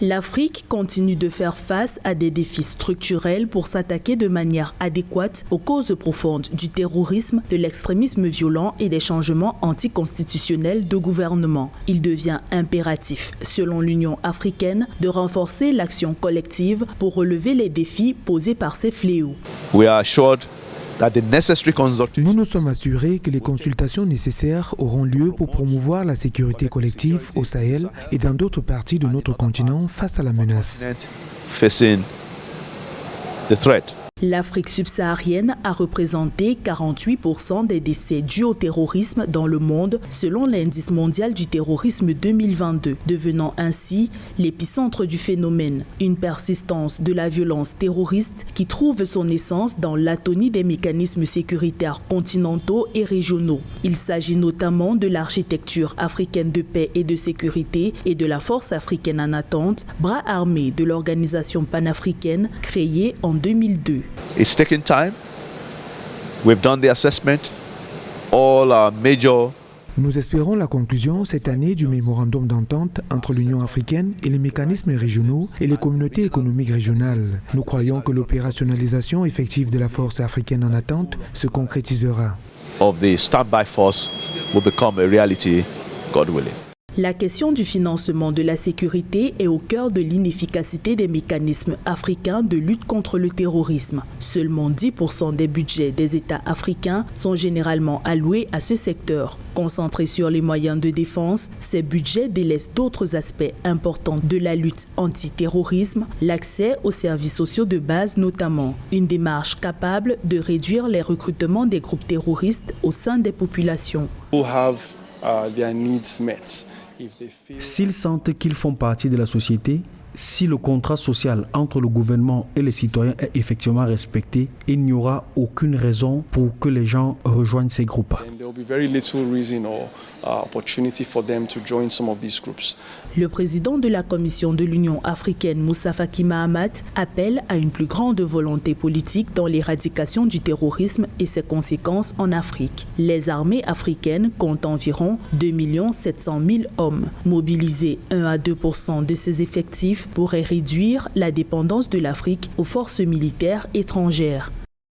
L'Afrique continue de faire face à des défis structurels pour s'attaquer de manière adéquate aux causes profondes du terrorisme, de l'extrémisme violent et des changements anticonstitutionnels de gouvernement. Il devient impératif, selon l'Union africaine, de renforcer l'action collective pour relever les défis posés par ces fléaux. Nous nous sommes assurés que les consultations nécessaires auront lieu pour promouvoir la sécurité collective au Sahel et dans d'autres parties de notre continent face à la menace. L'Afrique subsaharienne a représenté 48% des décès dus au terrorisme dans le monde, selon l'indice mondial du terrorisme 2022, devenant ainsi l'épicentre du phénomène. Une persistance de la violence terroriste qui trouve son essence dans l'atonie des mécanismes sécuritaires continentaux et régionaux. Il s'agit notamment de l'architecture africaine de paix et de sécurité et de la force africaine en attente, bras armé de l'organisation panafricaine créée en 2002. It's taken time. We've done the assessment. All our major. Nous espérons la conclusion cette année du mémorandum d'entente entre l'Union africaine et les mécanismes régionaux et les communautés économiques régionales. Nous croyons que l'opérationnalisation effective de la force africaine en attente se concrétisera. Of the standby force will become a reality, God willing. La question du financement de la sécurité est au cœur de l'inefficacité des mécanismes africains de lutte contre le terrorisme. Seulement 10% des budgets des États africains sont généralement alloués à ce secteur. Concentrés sur les moyens de défense, ces budgets délaissent d'autres aspects importants de la lutte antiterrorisme, l'accès aux services sociaux de base notamment. Une démarche capable de réduire les recrutements des groupes terroristes au sein des populations. S'ils sentent qu'ils font partie de la société, si le contrat social entre le gouvernement et les citoyens est effectivement respecté, il n'y aura aucune raison pour que les gens rejoignent ces groupes. Le président de la Commission de l'Union africaine, Moussa Faki Mahamat, appelle à une plus grande volonté politique dans l'éradication du terrorisme et ses conséquences en Afrique. Les armées africaines comptent environ 2 700 000 hommes. Mobiliser 1 à 2% de ces effectifs pourrait réduire la dépendance de l'Afrique aux forces militaires étrangères.